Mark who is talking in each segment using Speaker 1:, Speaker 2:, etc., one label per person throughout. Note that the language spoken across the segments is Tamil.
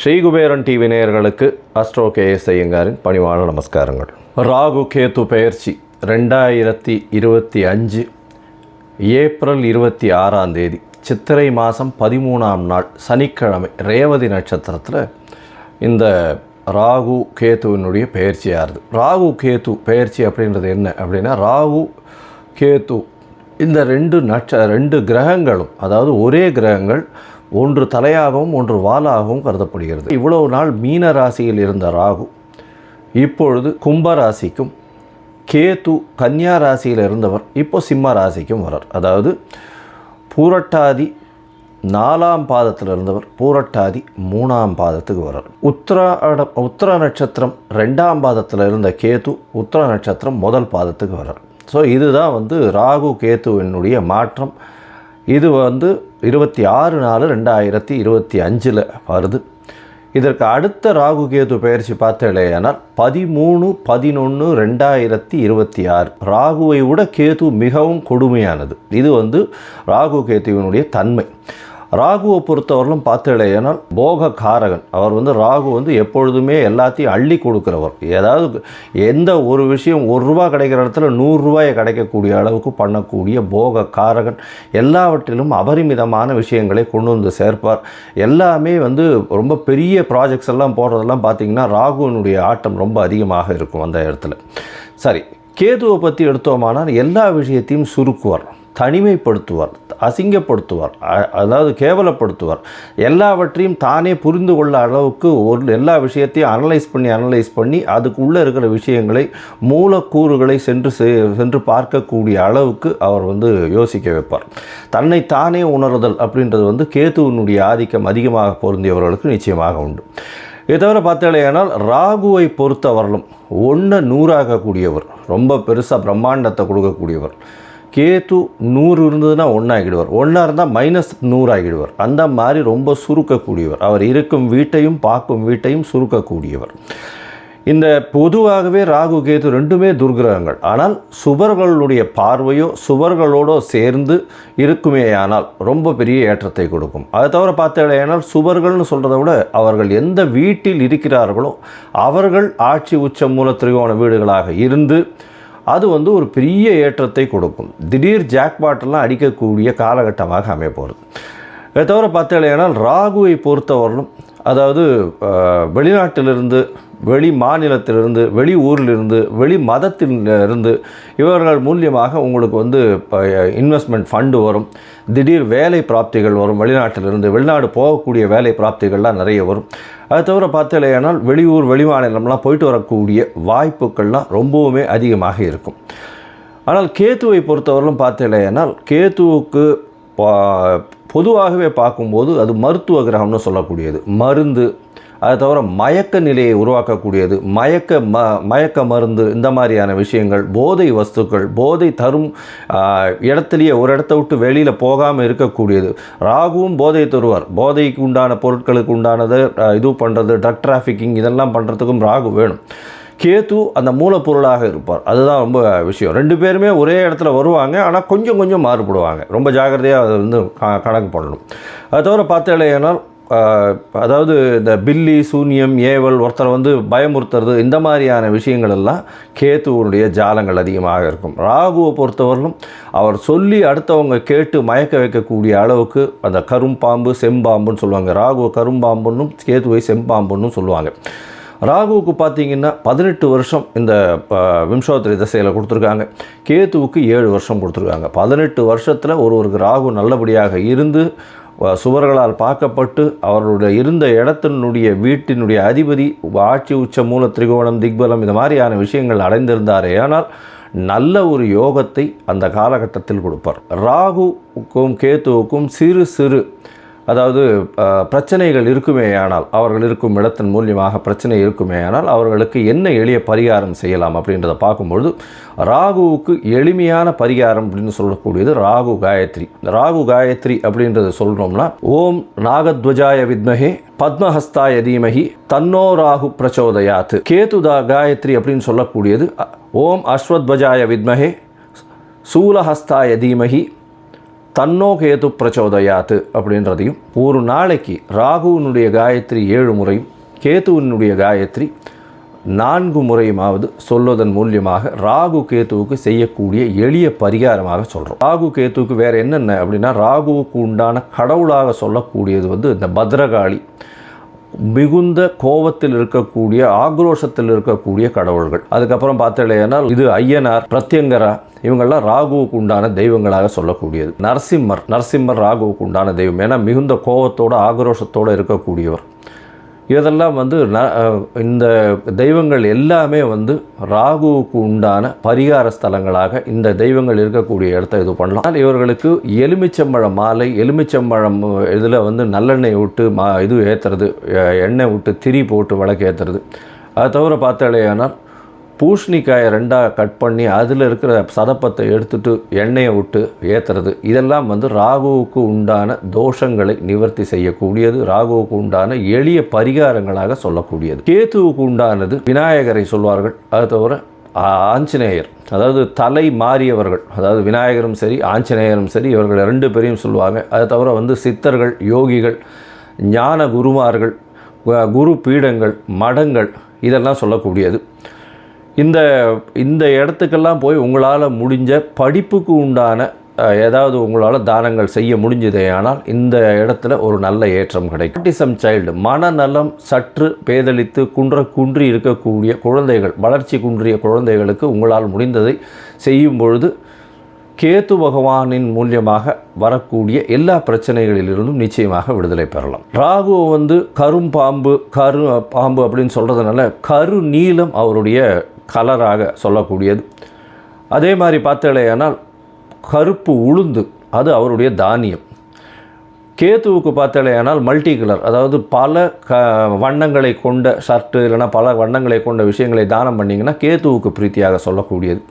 Speaker 1: ஸ்ரீகுபேரன் டிவி நேயர்களுக்கு அஸ்ட்ரோ கேஎஸ் ஐயங்காரின் பணிவான நமஸ்காரங்கள். ராகு கேது பெயர்ச்சி 2025 ஏப்ரல் 26 சித்திரை மாதம் 13ஆம் நாள் சனிக்கிழமை ரேவதி நட்சத்திரத்தில் இந்த ராகு கேத்துவினுடைய பெயர்ச்சியாகுது. ராகு கேத்து பெயர்ச்சி அப்படின்றது என்ன அப்படின்னா, ராகு கேத்து இந்த ரெண்டு கிரகங்களும், அதாவது ஒரே கிரகங்கள், ஒன்று தலையாகவும் ஒன்று வாலாகவும் கருதப்படுகிறது. இவ்வளவு நாள் மீன ராசியில் இருந்த ராகு இப்பொழுது கும்பராசிக்கும், கேது கன்னியா ராசியில் இருந்தவர் இப்போ சிம்ம ராசிக்கும் வரார். அதாவது பூரட்டாதி 4ஆம் பாதத்தில் இருந்தவர் பூரட்டாதி 3ஆம் பாதத்துக்கு வரார். உத்திர நட்சத்திரம் 2ஆம் பாதத்தில் இருந்த கேது உத்திர நட்சத்திரம் 1 பாதத்துக்கு வரார். ஸோ இதுதான் ராகு கேத்துவினுடைய மாற்றம். இது 26/4/2025 வருது. இதற்கு அடுத்த ராகு கேது பெயர்ச்சி பார்த்தேனால் 13/11/2026. ராகுவை விட கேது மிகவும் கொடுமையானது. இது ராகு கேத்துவினுடைய தன்மை. ராகுவை பொறுத்தவரையிலும் பார்த்தேனால் போக காரகன். அவர் ராகு எப்பொழுதுமே எல்லாத்தையும் அள்ளி கொடுக்குறவர். ஏதாவது எந்த ஒரு விஷயம் ₹1 கிடைக்கிற இடத்துல ₹100 கிடைக்கக்கூடிய அளவுக்கு பண்ணக்கூடிய போக காரகன். எல்லாவற்றிலும் அபரிமிதமான விஷயங்களை கொண்டு சேர்ப்பார். எல்லாமே ரொம்ப பெரிய ப்ராஜெக்ட்ஸ் எல்லாம் போடுறதெல்லாம் பார்த்திங்கன்னா ராகுவினுடைய ஆட்டம் ரொம்ப அதிகமாக இருக்கும் அந்த இடத்துல. சரி, கேதுவை பற்றி எடுத்தோமானால் எல்லா விஷயத்தையும் சுருக்குவார், தனிமைப்படுத்துவார், அசிங்கப்படுத்துவார், அதாவது கேவலப்படுத்துவார். எல்லாவற்றையும் தானே புரிந்து கொள்ள அளவுக்கு எல்லா விஷயத்தையும் அனலைஸ் பண்ணி அதுக்குள்ளே இருக்கிற விஷயங்களை, மூலக்கூறுகளை சென்று பார்க்கக்கூடிய அளவுக்கு அவர் யோசிக்க வைப்பார். தன்னை தானே உணர்தல் அப்படின்றது கேதுவினுடைய ஆதிக்கம் அதிகமாக பொருந்தியவர்களுக்கு நிச்சயமாக உண்டு. இதை தவிர பார்த்தேனால் ராகுவை பொறுத்தவரையிலும் 1 100ஆக்கக்கூடியவர், ரொம்ப பெருசாக பிரம்மாண்டத்தை கொடுக்கக்கூடியவர். கேது 100 இருந்ததுன்னா 1 ஆகிடுவார், 1 இருந்தால் -100 ஆகிடுவார். அந்த மாதிரி ரொம்ப சுருக்கக்கூடியவர். அவர் இருக்கும் வீட்டையும் பார்க்கும் வீட்டையும் சுருக்கக்கூடியவர். இந்த பொதுவாகவே ராகு கேது ரெண்டுமே துர்கிரகங்கள். ஆனால் சுபர்களுடைய பார்வையோ சுபர்களோடு சேர்ந்து இருக்குமேயானால் ரொம்ப பெரிய ஏற்றத்தை கொடுக்கும். அதை தவிர பார்த்தேனால் சுபர்கள்னு சொல்கிறத விட அவர்கள் எந்த வீட்டில் இருக்கிறார்களோ அவர்கள் ஆட்சி உச்ச மூல திரிகோண வீடுகளாக இருந்து அது ஒரு பெரிய ஏற்றத்தை கொடுக்கும். திடீர் ஜாக்பாட்டெல்லாம் அடிக்கக்கூடிய காலகட்டமாக அமையப்போகிறது. இதை தவிர பார்த்தேனால் ராகுவை பொறுத்தவரையிலும், அதாவது வெளிநாட்டிலிருந்து, வெளி மாநிலத்திலிருந்து, வெளி ஊரிலிருந்து, வெளி மதத்திலிருந்து இவர்கள் மூலியமாக உங்களுக்கு இன்வெஸ்ட்மெண்ட் ஃபண்டு வரும், திடீர் வேலை பிராப்திகள் வரும். வெளிநாட்டிலிருந்து வெளிநாடு போகக்கூடிய வேலை பிராப்திகள்லாம் நிறைய வரும். அது தவிர பார்த்தேனால் வெளியூர் வெளி மாநிலம்லாம் போயிட்டு வரக்கூடிய வாய்ப்புகள்லாம் ரொம்பவுமே அதிகமாக இருக்கும். ஆனால் கேத்துவை பொறுத்தவரையிலும் பார்த்தேனால் கேத்துவுக்கு பொதுவாகவே பார்க்கும்போது அது மருத்துவ கிரகம்னு சொல்லக்கூடியது, மருந்து, அதை தவிர மயக்க நிலையை உருவாக்கக்கூடியது, மயக்க மருந்து, இந்த மாதிரியான விஷயங்கள், போதை வஸ்துக்கள், போதை தரும் இடத்துலையே ஒரு இடத்த விட்டு வெளியில் போகாமல் இருக்கக்கூடியது. ராகுவும் போதை தருவார். போதைக்கு உண்டான பொருட்களுக்கு உண்டானது இது பண்ணுறது, ட்ரக் டிராஃபிக்கிங் இதெல்லாம் பண்ணுறதுக்கும் ராகு வேணும். கேது அந்த மூலப்பொருளாக இருப்பார். அதுதான் ரொம்ப விஷயம். 2 பேருமே ஒரே இடத்துல வருவாங்க, ஆனால் கொஞ்சம் கொஞ்சம் மாறுபடுவாங்க. ரொம்ப ஜாக்கிரதையாக அதை கணக்கு பண்ணணும். அது தவிர பார்த்தேனால் அதாவது இந்த பில்லி சூன்யம் ஏவல் ஒருத்தரை பயமுறுத்துறது இந்த மாதிரியான விஷயங்கள் எல்லாம் கேத்துவனுடைய ஜாலங்கள் அதிகமாக இருக்கும். ராகுவை பொறுத்தவரையிலும் அவர் சொல்லி அடுத்தவங்க கேட்டு மயக்க வைக்கக்கூடிய அளவுக்கு அந்த கரும்பாம்பு செம்பாம்புன்னு சொல்லுவாங்க. ராகுவை கரும்பாம்புன்னும் கேத்துவை செம்பாம்புன்னு சொல்லுவாங்க. ராகுவுக்கு பார்த்திங்கன்னா 18 வருஷம் இந்த விம்சோத்தரி திசையில் கொடுத்துருக்காங்க. கேத்துவுக்கு 7 வருஷம் கொடுத்துருக்காங்க. 18 வருஷத்தில் ஒருவருக்கு ராகு நல்லபடியாக இருந்து சுவர்களால் பார்க்கப்பட்டு அவர்களுடைய இருந்த இடத்தினுடைய வீட்டினுடைய அதிபதி ஆட்சி உச்ச மூல திரிகோணம் திக்பலம் இந்த மாதிரியான விஷயங்கள் அடைந்திருந்தாரே ஆனால் நல்ல ஒரு யோகத்தை அந்த காலகட்டத்தில் கொடுப்பார். ராகுவுக்கும் கேத்துவுக்கும் சிறு அதாவது பிரச்சனைகள் இருக்குமேயானால், அவர்கள் இருக்கும் இடத்தின் மூலியமாக பிரச்சனை இருக்குமேயானால் அவர்களுக்கு என்ன எளிய பரிகாரம் செய்யலாம் அப்படின்றத பார்க்கும்பொழுது ராகுவுக்கு எளிமையான பரிகாரம் அப்படின்னு சொல்லக்கூடியது ராகு காயத்ரி. ராகு காயத்ரி அப்படின்றத சொல்கிறோம்னா, ஓம் நாகத்வஜாய வித்மஹே பத்மஹஸ்தாய தீமஹி தன்னோ ராகு பிரச்சோதயாத். கேதுதா காயத்ரி அப்படின்னு சொல்லக்கூடியது ஓம் அஸ்வத்வஜாய வித்மஹே சூலஹஸ்தாய தீமஹி தன்னோ கேது பிரச்சோதயாத்து அப்படின்றதையும், ஒரு நாளைக்கு ராகுவினுடைய காயத்ரி 7 முறையும் கேதுவினுடைய காயத்ரி 4 முறையுமாவது சொல்வதன் மூலியமாக ராகு கேத்துவுக்கு செய்யக்கூடிய எளிய பரிகாரமாக சொல்கிறோம். ராகு கேத்துவுக்கு வேறு என்னென்ன அப்படின்னா, ராகுவுக்கு உண்டான கடவுளாக சொல்லக்கூடியது இந்த பத்ரகாளி, மிகுந்த கோபத்தில் இருக்கக்கூடிய, ஆக்ரோஷத்தில் இருக்கக்கூடிய கடவுள்கள். அதுக்கப்புறம் பார்த்தீங்கன்னா இது ஐயனார், பிரத்யங்கரா, இவங்கெல்லாம் ராகுவுக்கு உண்டான தெய்வங்களாக சொல்லக்கூடியது. நரசிம்மர் ராகுவுக்கு உண்டான தெய்வம். ஏன்னா மிகுந்த கோபத்தோடு ஆக்ரோஷத்தோடு இருக்கக்கூடியவர். இதெல்லாம் இந்த தெய்வங்கள் எல்லாமே ராகுவுக்கு உண்டான பரிகார ஸ்தலங்களாக இந்த தெய்வங்கள் இருக்கக்கூடிய இடத்த இது பண்ணலாம். இவர்களுக்கு எலுமிச்சம்பழம் மாலை, எலுமிச்சம்பழம் இதில் நல்லெண்ணெய் விட்டு இது ஏற்றுறது, எண்ணெய் விட்டு திரி போட்டு விளக்கு ஏற்றுறது. அதை தவிர பார்த்தாலேயானால் பூசணிக்காயை 2ஆக கட் பண்ணி அதில் இருக்கிற சதப்பத்தை எடுத்துட்டு எண்ணெயை விட்டு ஏற்றுறது. இதெல்லாம் ராகுவுக்கு உண்டான தோஷங்களை நிவர்த்தி செய்யக்கூடியது, ராகுவுக்கு உண்டான எளிய பரிகாரங்களாக சொல்லக்கூடியது. கேத்துவுக்கு உண்டானது விநாயகரை சொல்வார்கள். அது தவிர ஆஞ்சநேயர், அதாவது தலை மாறியவர்கள், அதாவது விநாயகரும் சரி ஆஞ்சநேயரும் சரி, இவர்கள் 2 பேரையும் சொல்லுவாங்க. அது தவிர சித்தர்கள், யோகிகள், ஞான குருமார்கள், குரு பீடங்கள், மடங்கள், இதெல்லாம் சொல்லக்கூடியது. இந்த இடத்துக்கெல்லாம் போய் உங்களால் முடிஞ்ச படிப்புக்கு உண்டான ஏதாவது உங்களால் தானங்கள் செய்ய முடிஞ்சதே ஆனால் இந்த இடத்துல ஒரு நல்ல ஏற்றம் கிடைக்கும். ஆட்டிசம் சைல்டு, மனநலம் சற்று பேதலித்து குன்றி இருக்கக்கூடிய குழந்தைகள், வளர்ச்சி குன்றிய குழந்தைகளுக்கு உங்களால் முடிந்ததை செய்யும் பொழுது கேத்து பகவானின் மூலியமாக வரக்கூடிய எல்லா பிரச்சனைகளிலிருந்தும் நிச்சயமாக விடுதலை பெறலாம். ராகு கரும்பாம்பு, பாம்பு அப்படின்னு சொல்கிறதுனால கரு நீலம் அவருடைய கலராக சொல்லக்கூடியது. அதே மாதிரி பார்த்தேனால் கருப்பு உளுந்து, அது அவருடைய தானியம். கேத்துவுக்கு பார்த்தேனால் மல்டி கலர், அதாவது பல வண்ணங்களை கொண்ட ஷர்ட்டு இல்லைனா பல வண்ணங்களை கொண்ட விஷயங்களை தானம் பண்ணிங்கன்னா கேத்துவுக்கு பிரீத்தியாக சொல்லக்கூடியது.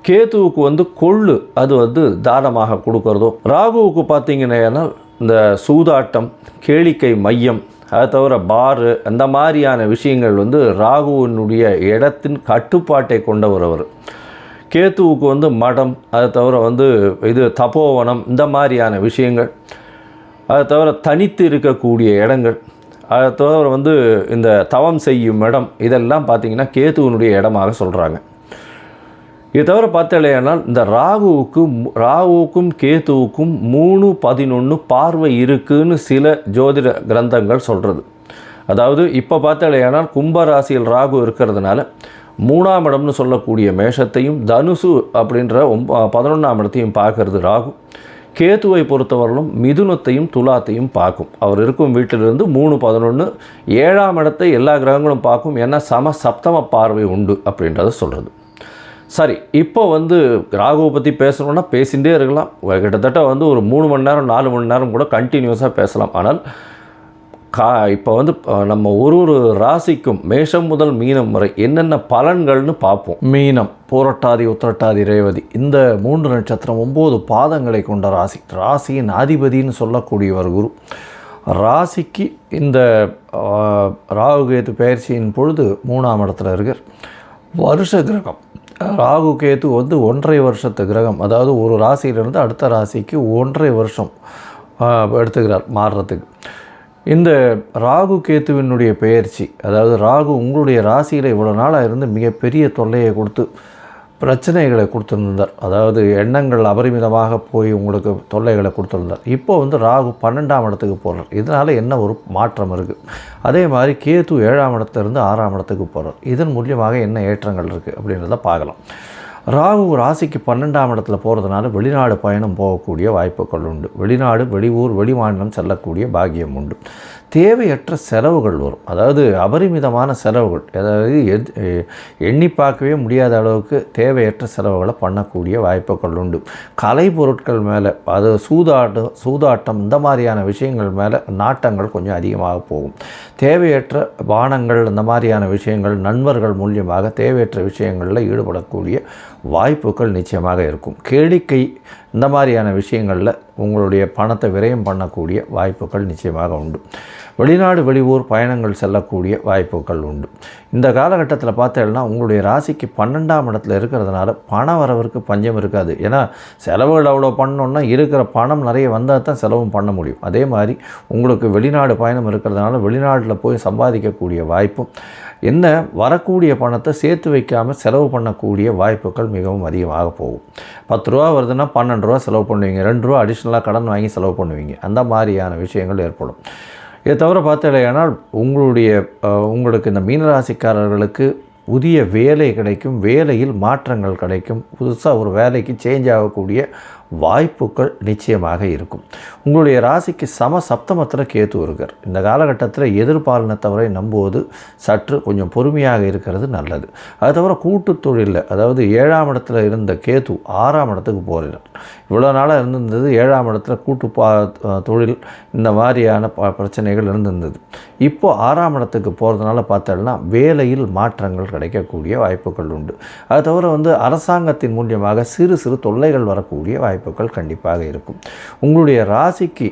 Speaker 1: கேத்துவுக்கு கொள்ளு, அது தானமாக கொடுக்கறதோ. ராகுவுக்கு பார்த்தீங்கன்னா இந்த சூதாட்டம், கேளிக்கை மையம், அதை தவிர பாரு, அந்த மாதிரியான விஷயங்கள் ராகுவினுடைய இடத்தின் கட்டுப்பாட்டை கொண்டவர் அவர். கேத்துவுக்கு மடம், அதை தவிர இது தபோவனம், இந்த மாதிரியான விஷயங்கள், அதை தவிர தனித்து இருக்கக்கூடிய இடங்கள், அதை தவிர இந்த தவம் செய்யும் இடம், இதெல்லாம் பார்த்திங்கன்னா கேத்துவினுடைய இடமாக சொல்கிறாங்க. இது தவிர பார்த்தாலேனால் இந்த ராகுவுக்கும் கேத்துவுக்கும் 3-11 பார்வை இருக்குன்னு சில ஜோதிட கிரந்தங்கள் சொல்கிறது. அதாவது இப்போ பார்த்தாலேனால் கும்பராசியில் ராகு இருக்கிறதுனால 3ஆம் இடம்னு சொல்லக்கூடிய மேஷத்தையும் தனுசு அப்படின்ற 11ஆம் இடத்தையும் பார்க்கறது ராகு. கேத்துவை பொறுத்தவரையிலும் மிதுனத்தையும் துலாத்தையும் பார்க்கும். அவர் இருக்கும் வீட்டிலிருந்து 3-11 7ஆம் இடத்தை எல்லா கிரகங்களும் பார்க்கும். ஏன்னா சப்தம பார்வை உண்டு அப்படின்றத சொல்கிறது. சரி, இப்போ ராகுவை பற்றி பேசணுன்னா பேசிகிட்டே இருக்கலாம். கிட்டத்தட்ட ஒரு 3 மணி நேரம் 4 மணி நேரம் கூட கண்டினியூஸாக பேசலாம். ஆனால் இப்போ நம்ம ஒரு ராசிக்கும் மேஷம் முதல் மீனம் வரை என்னென்ன பலன்கள்னு பார்ப்போம். மீனம், பூரட்டாதி, உத்திரட்டாதி, ரேவதி, இந்த 3 நட்சத்திரம் 9 பாதங்களை கொண்ட ராசி. ராசியின் அதிபதினு சொல்லக்கூடியவர் குரு. ராசிக்கு இந்த ராகு கேது பயிற்சியின் பொழுது 3ஆம் இடத்துல இருக்கார். வருஷ கிரகம் ராகு கேது 1.5 வருஷத்து கிரகம். அதாவது ஒரு ராசியிலிருந்து அடுத்த ராசிக்கு 1.5 வருஷம் எடுத்துக்கிறார் மாறுறதுக்கு. இந்த ராகு கேத்துவினுடைய பெயர்ச்சி, அதாவது ராகு உங்களுடைய ராசியில் இவ்வளோ நாளாக இருந்து மிகப்பெரிய தொல்லையை கொடுத்து பிரச்சனைகளை கொடுத்துருந்தார். அதாவது எண்ணங்கள் அபரிமிதமாக போய் உங்களுக்கு தொல்லைகளை கொடுத்துருந்தார். இப்போ ராகு 12ஆம் இடத்துக்கு போகிறார். இதனால் என்ன ஒரு மாற்றம் இருக்குது. அதே மாதிரி கேத்து 7ஆம் இடத்துலேருந்து 6ஆம் இடத்துக்கு போகிறார். இதன் மூலியமாக என்ன ஏற்றங்கள் இருக்குது அப்படின்றத பார்க்கலாம். ராகு ராசிக்கு 12ஆம் இடத்துல போகிறதுனால வெளிநாடு பயணம் போகக்கூடிய வாய்ப்புகள் உண்டு. வெளிநாடு, வெளியூர், வெளிமாநிலம் செல்லக்கூடிய பாக்கியம் உண்டு. தேவையற்ற செலவுகள் வரும். அதாவது அபரிமிதமான செலவுகள், அதாவது எண்ணி பார்க்கவே முடியாத அளவுக்கு தேவையற்ற செலவுகளை பண்ணக்கூடிய வாய்ப்புகள் உண்டு. கலை பொருட்கள் மேலே, அது சூதாட்டம் இந்த மாதிரியான விஷயங்கள் மேலே நாட்டங்கள் கொஞ்சம் அதிகமாக போகும். தேவையற்ற பானங்கள் இந்த மாதிரியான விஷயங்கள், நண்பர்கள் மூலியமாக தேவையற்ற விஷயங்களில் ஈடுபடக்கூடிய வாய்ப்புகள் நிச்சயமாக இருக்கும். கேளிக்கை இந்த மாதிரியான விஷயங்களில் உங்களுடைய பணத்தை விரயம் பண்ணக்கூடிய வாய்ப்புகள் நிச்சயமாக உண்டு. வெளிநாடு வெளியூர் பயணங்கள் செல்லக்கூடிய வாய்ப்புகள் உண்டு. இந்த காலகட்டத்தில் பார்த்தேன்னா உங்களுடைய ராசிக்கு 12ஆம் இடத்துல இருக்கிறதுனால பண வரவிற்கு பஞ்சம் இருக்காது. ஏன்னா செலவுகள் அவ்வளோ பண்ணோன்னா இருக்கிற பணம் நிறைய வந்தால் தான் செலவும் பண்ண முடியும். அதே மாதிரி உங்களுக்கு வெளிநாடு பயணம் இருக்கிறதுனால வெளிநாட்டில் போய் சம்பாதிக்கக்கூடிய வாய்ப்பும் என்ன வரக்கூடிய பணத்தை சேர்த்து வைக்காமல் செலவு பண்ணக்கூடிய வாய்ப்புகள் மிகவும் அதிகமாக போகும். 10 ரூபா வருதுன்னா 12 ரூபா செலவு பண்ணுவீங்க, 2 ரூபா அடிஷ்னலாக கடன் வாங்கி செலவு பண்ணுவீங்க. அந்த மாதிரியான விஷயங்கள் ஏற்படும். இதை தவிர பார்த்தீங்கன்னா உங்களுக்கு இந்த மீனராசிக்காரர்களுக்கு புதிய வேலை கிடைக்கும், வேலையில் மாற்றங்கள் கிடைக்கும், புதுசாக ஒரு வேலைக்கு சேஞ்ச் ஆகக்கூடிய வாய்ப்புகள் நிச்சயமாக இருக்கும். உங்களுடைய ராசிக்கு சப்தமத்தில் கேத்து இருக்கார். இந்த காலகட்டத்தில் எதிர்பாலினத்தவரை நம்புவது சற்று கொஞ்சம் பொறுமையாக இருக்கிறது நல்லது. அது தவிர கூட்டு தொழிலில், அதாவது 7ஆம் இடத்துல இருந்த கேத்து 6ஆம் இடத்துக்கு போகிறார். இவ்வளோ நாளாக இருந்திருந்தது 7ஆம் இடத்துல கூட்டு தொழில் இந்த மாதிரியான பிரச்சனைகள் இருந்திருந்தது. இப்போ 6ஆம் இடத்துக்கு போகிறதுனால பார்த்தோம்னா வேலையில் மாற்றங்கள் கிடைக்கக்கூடிய வாய்ப்புகள் உண்டு. அது தவிர அரசாங்கத்தின் மூலியமாக சிறு சிறு தொல்லைகள் வரக்கூடிய வாய்ப்புகள் கண்டிப்பாக இருக்கும். உங்களுடைய ராசிக்கு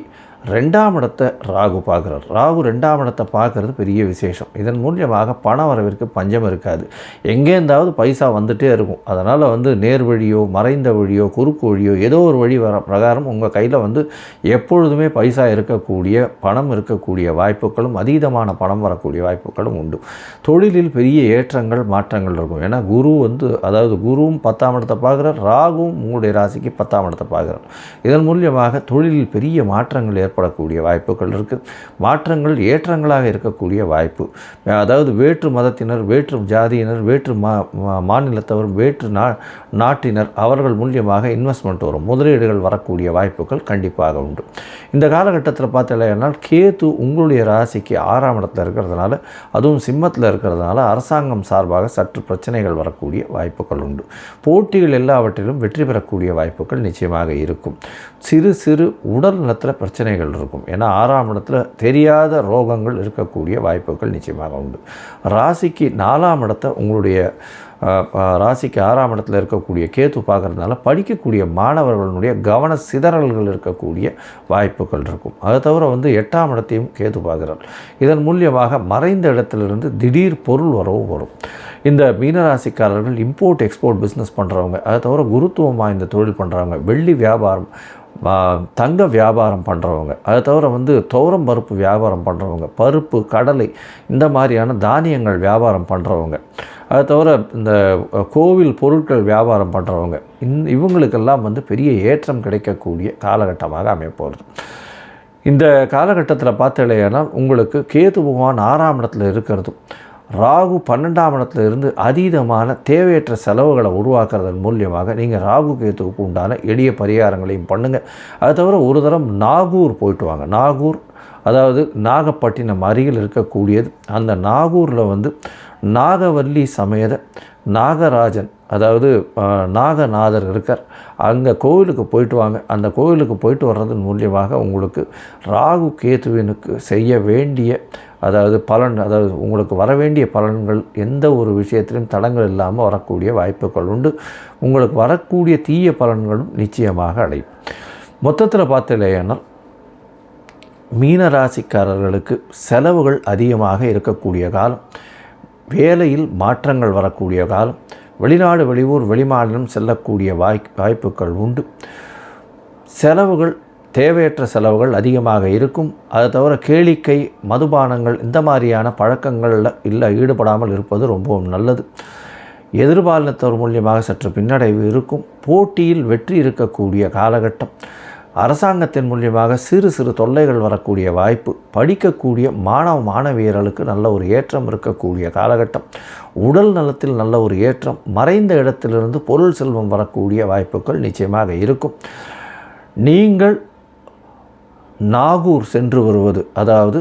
Speaker 1: 2ஆம் இடத்தை ராகு பார்க்குறார். ராகு 2ஆம் இடத்தை பார்க்குறது பெரிய விசேஷம். இதன் மூலியமாக பண வரவிற்கு பஞ்சம் இருக்காது. எங்கேருந்தாவது பைசா வந்துகிட்டே இருக்கும். அதனால் நேர் வழியோ மறைந்த வழியோ குறுக்கு வழியோ ஏதோ ஒரு வழி பிரகாரம் உங்கள் கையில் எப்பொழுதுமே பைசா இருக்கக்கூடிய பணம் இருக்கக்கூடிய வாய்ப்புகளும் அதீதமான பணம் வரக்கூடிய வாய்ப்புகளும் உண்டு. தொழிலில் பெரிய ஏற்றங்கள் மாற்றங்கள் இருக்கும். ஏன்னா குருவும் 10ஆம் இடத்தை பார்க்குறார், ராகுவும் உங்களுடைய ராசிக்கு 10ஆம் இடத்தை பார்க்குறார். இதன் மூலியமாக தொழிலில் பெரிய மாற்றங்கள் ஏற்படக்கூடிய வாய்ப்புகள் இருக்குது. மாற்றங்கள் ஏற்றங்களாக இருக்கக்கூடிய வாய்ப்பு. அதாவது வேற்று மதத்தினர், வேற்று ஜாதியினர், வேற்று மாநிலத்தவர், வேற்று நாட்டினர் அவர்கள் மூலியமாக இன்வெஸ்ட்மெண்ட் வரும், முதலீடுகள் வரக்கூடிய வாய்ப்புகள் கண்டிப்பாக உண்டு. இந்த காலகட்டத்தில் பார்த்தீங்கன்னா கேத்து உங்களுடைய ராசிக்கு 6ஆம் இடத்துல இருக்கிறதுனால, அதுவும் சிம்மத்தில் இருக்கிறதுனால அரசாங்கம் சார்பாக சற்று பிரச்சனைகள் வரக்கூடிய வாய்ப்புகள் உண்டு. போட்டிகள் எல்லாவற்றிலும் வெற்றி பெறக்கூடிய வாய்ப்புகள் நிச்சயமாக இருக்கும். சிறு சிறு உடல் நலத்தில் பிரச்சனைகள் இருக்கும். ஏன்னா 6ஆம் இடத்துல தெரியாத ரோகங்கள் இருக்கக்கூடிய வாய்ப்புகள் நிச்சயமாக உண்டு. ராசிக்கு 4ஆம் இடத்தை உங்களுடைய ராசிக்கு 6ஆம் இடத்துல இருக்கக்கூடிய கேத்து பார்க்குறதுனால படிக்கக்கூடிய மாணவர்களுடைய கவன சிதறல்கள் இருக்கக்கூடிய வாய்ப்புகள் இருக்கும். அதை தவிர 8ஆம் இடத்தையும் கேத்து பார்க்குறார். இதன் மூலியமாக மறைந்த இடத்திலிருந்து திடீர் பொருள் வரவு வரும். இந்த மீனராசிக்காரர்கள் இம்போர்ட் எக்ஸ்போர்ட் பிஸ்னஸ் பண்ணுறவங்க, அதை தவிர குருத்துவமாக இந்த தொழில் பண்ணுறவங்க, வெள்ளி வியாபாரம், தங்க வியாபாரம் பண்ணுறவங்க, அதை தவிர துவரம் பருப்பு வியாபாரம் பண்ணுறவங்க, பருப்பு கடலை இந்த மாதிரியான தானியங்கள் வியாபாரம் பண்ணுறவங்க, அதை தவிர இந்த கோவில் பொருட்கள் வியாபாரம் பண்ணுறவங்க, இவங்களுக்கெல்லாம் பெரிய ஏற்றம் கிடைக்கக்கூடிய காலகட்டமாக அமையப்போகிறது. இந்த காலகட்டத்தில் பார்த்தீங்கன்னா உங்களுக்கு கேது பகவான் 6ஆம் இடத்துல இருக்கிறதும் ராகு 12ஆம் இடத்துல இருந்து அதீதமான தேவையற்ற செலவுகளை உருவாக்குறதன் மூலியமாக நீங்கள் ராகு கேத்துவுக்கு உண்டான எளிய பரிகாரங்களையும் பண்ணுங்கள். அது தவிர ஒரு தரம் நாகூர் போயிட்டு வாங்க. நாகூர் அதாவது நாகப்பட்டினம் அருகில் இருக்கக்கூடியது. அந்த நாகூரில் நாகவல்லி சமேத நாகராஜன், அதாவது நாகநாதர் இருக்கார். அங்கே கோவிலுக்கு போயிட்டு வாங்க. அந்த கோவிலுக்கு போயிட்டு வர்றதன் மூலியமாக உங்களுக்கு ராகு கேத்துவினுக்கு செய்ய வேண்டிய அதாவது உங்களுக்கு வர வேண்டிய பலன்கள் எந்த ஒரு விஷயத்திலும் தடங்கள் இல்லாமல் வரக்கூடிய வாய்ப்புகள் உண்டு. உங்களுக்கு வரக்கூடிய தீய பலன்களும் நிச்சயமாக அடையும். மொத்தத்தில் பார்த்தீங்கன்னா மீனராசிக்காரர்களுக்கு செலவுகள் அதிகமாக இருக்கக்கூடிய காலம், வேலையில் மாற்றங்கள் வரக்கூடிய காலம், வெளிநாடு வெளியூர் வெளிமாநிலம் செல்லக்கூடிய வாய்ப்புகள் உண்டு. செலவுகள் தேவையற்ற செலவுகள் அதிகமாக இருக்கும். அதை தவிர கேளிக்கை மதுபானங்கள் இந்த மாதிரியான பழக்கங்களில் ஈடுபடாமல் இருப்பது ரொம்பவும் நல்லது. எதிர்பாலினத்தவர் மூலியமாக சற்று பின்னடைவு இருக்கும். போட்டியில் வெற்றி இருக்கக்கூடிய காலகட்டம். அரசாங்கத்தின் மூலியமாக சிறு சிறு தொல்லைகள் வரக்கூடிய வாய்ப்பு. படிக்கக்கூடிய மாணவியர்களுக்கு நல்ல ஒரு ஏற்றம் இருக்கக்கூடிய காலகட்டம். உடல் நலத்தில் நல்ல ஒரு ஏற்றம். மறைந்த இடத்திலிருந்து பொருள் செல்வம் வரக்கூடிய வாய்ப்புகள் நிச்சயமாக இருக்கும். நீங்கள் நாகூர் சென்று வருவது, அதாவது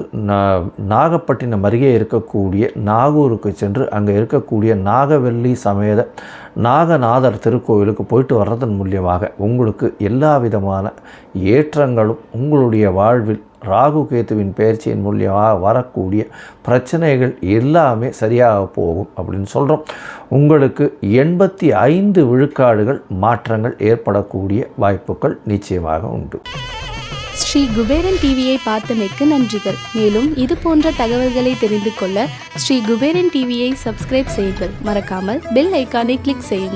Speaker 1: நாகப்பட்டினம் அருகே இருக்கக்கூடிய நாகூருக்கு சென்று அங்கே இருக்கக்கூடிய நாகவல்லி சமேத நாகநாதர் திருக்கோவிலுக்கு போயிட்டு வர்றதன் மூலியமாக உங்களுக்கு எல்லா விதமான ஏற்றங்களும் உங்களுடைய வாழ்வில் ராகு கேத்துவின் பயிற்சியின் மூலியமாக வரக்கூடிய பிரச்சனைகள் எல்லாமே சரியாக போகும் அப்படின்னு சொல்கிறோம். உங்களுக்கு 85 விழுக்காடுகள் மாற்றங்கள் ஏற்படக்கூடிய வாய்ப்புகள் நிச்சயமாக உண்டு.
Speaker 2: ஸ்ரீ குபேரன் டிவியை பார்த்தமைக்கு நன்றிகள். மேலும் இது போன்ற தகவல்களை தெரிந்து கொள்ள ஸ்ரீ குபேரன் டிவியை சப்ஸ்கிரைப் செய்யுங்கள். மறக்காமல் பெல் ஐக்கானை கிளிக் செய்யுங்கள்.